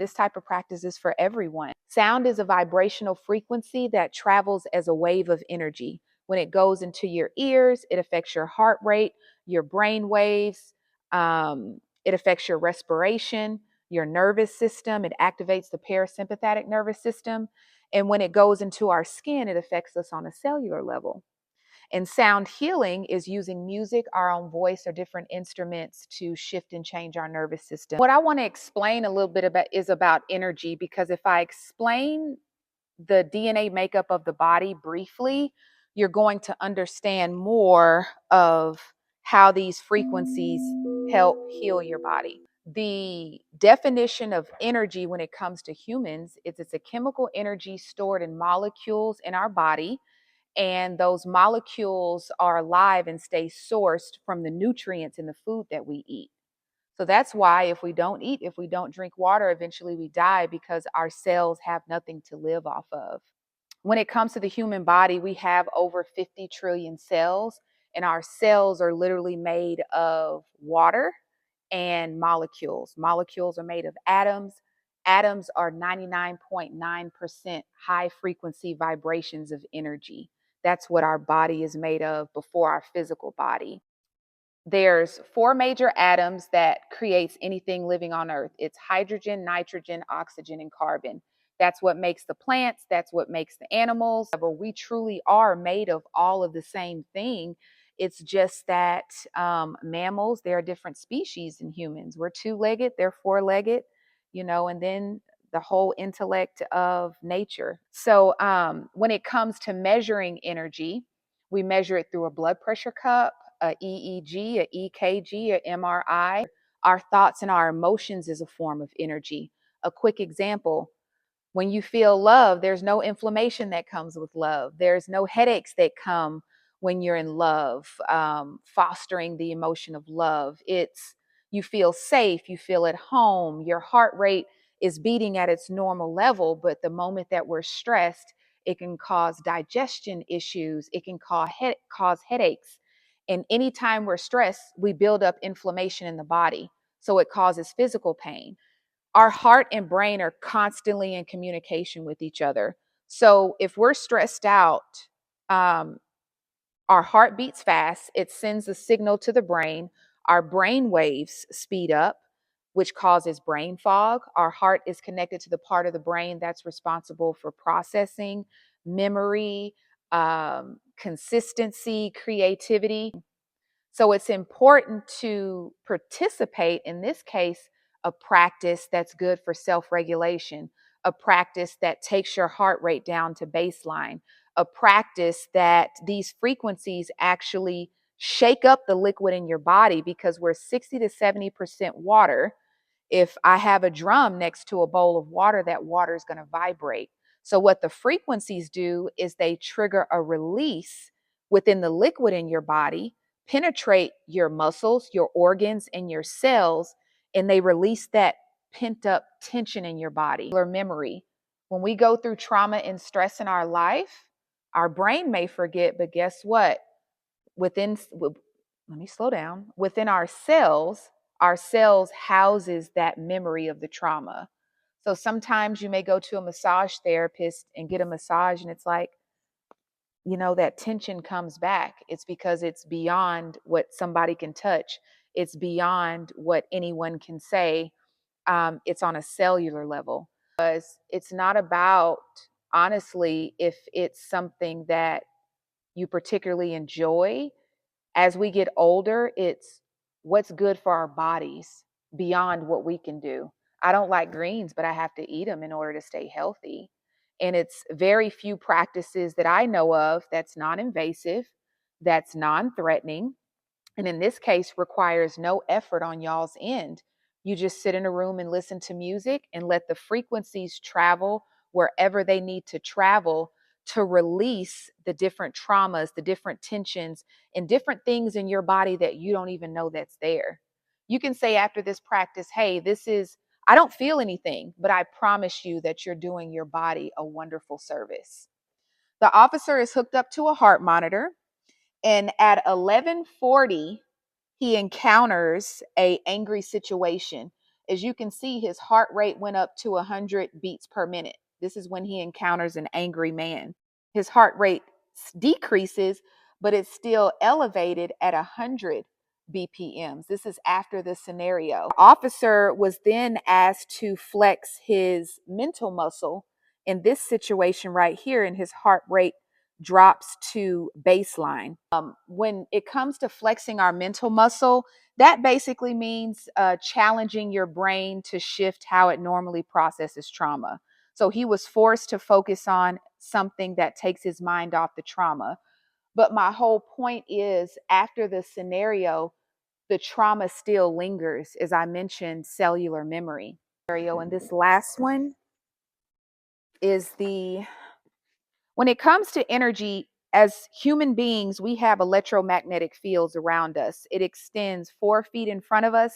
This type of practice is for everyone. Sound is a vibrational frequency that travels as a wave of energy. When it goes into your ears, it affects your heart rate, your brain waves, it affects your respiration, your nervous system. It activates the parasympathetic nervous system. And when it goes into our skin, it affects us on a cellular level. And sound healing is using music, our own voice, or different instruments to shift and change our nervous system. What I want to explain a little bit about is about energy, because if I explain the DNA makeup of the body briefly, you're going to understand more of how these frequencies help heal your body. The definition of energy when it comes to humans is it's a chemical energy stored in molecules in our body, and those molecules are alive and stay sourced from the nutrients in the food that we eat. So that's why if we don't eat, if we don't drink water, eventually we die, because our cells have nothing to live off of. When it comes to the human body, we have over 50 trillion cells, and our cells are literally made of water and molecules. Molecules are made of atoms. Atoms are 99.9% high frequency vibrations of energy. That's what our body is made of before our physical body. There's four major atoms that creates anything living on earth. It's hydrogen, nitrogen, oxygen, and carbon. That's what makes the plants. That's what makes the animals. But we truly are made of all of the same thing. It's just that mammals, there are different species in humans. We're two-legged, they're four-legged, and then the whole intellect of nature. So when it comes to measuring energy, we measure it through a blood pressure cup, a EEG, a EKG, a MRI. Our thoughts and our emotions is a form of energy. A quick example: when you feel love, there's no inflammation that comes with love. There's no headaches that come when you're in love, fostering the emotion of love. You feel safe, you feel at home, your heart rate is beating at its normal level. But the moment that we're stressed, it can cause digestion issues, it can cause headaches. And anytime we're stressed, we build up inflammation in the body. So it causes physical pain. Our heart and brain are constantly in communication with each other. So if we're stressed out, our heart beats fast. It sends a signal to the brain. Our brain waves speed up, which causes brain fog. Our heart is connected to the part of the brain that's responsible for processing, memory, consistency, creativity. So it's important to participate, in this case, a practice that's good for self-regulation, a practice that takes your heart rate down to baseline, a practice that these frequencies actually shake up the liquid in your body, because we're 60 to 70% water. If I have a drum next to a bowl of water, that water is going to vibrate. So what the frequencies do is they trigger a release within the liquid in your body, penetrate your muscles, your organs, and your cells, and they release that pent up tension in your body. Or memory. When we go through trauma and stress in our life, our brain may forget, but guess what? Let me slow down. Within our cells houses that memory of the trauma. So sometimes you may go to a massage therapist and get a massage, and it's like, that tension comes back. It's because it's beyond what somebody can touch. It's beyond what anyone can say. It's on a cellular level. Because it's not about, honestly, if it's something that you particularly enjoy. As we get older, it's what's good for our bodies beyond what we can do. I don't like greens, but I have to eat them in order to stay healthy. And it's very few practices that I know of that's non-invasive, that's non-threatening, and in this case requires no effort on y'all's end. You just sit in a room and listen to music and let the frequencies travel wherever they need to travel to release the different traumas, the different tensions, and different things in your body that you don't even know that's there. You can say after this practice, hey, I don't feel anything, but I promise you that you're doing your body a wonderful service. The officer is hooked up to a heart monitor, and at 11:40, he encounters a angry situation. as you can see, his heart rate went up to 100 beats per minute. This is when he encounters an angry man. His heart rate decreases, but it's still elevated at 100 BPMs. This is after the scenario. The officer was then asked to flex his mental muscle in this situation right here, and his heart rate drops to baseline. When it comes to flexing our mental muscle, that basically means challenging your brain to shift how it normally processes trauma. So he was forced to focus on something that takes his mind off the trauma. But my whole point is, after the scenario, the trauma still lingers, as I mentioned, cellular memory. And this last one is when it comes to energy, as human beings, we have electromagnetic fields around us. It extends 4 feet in front of us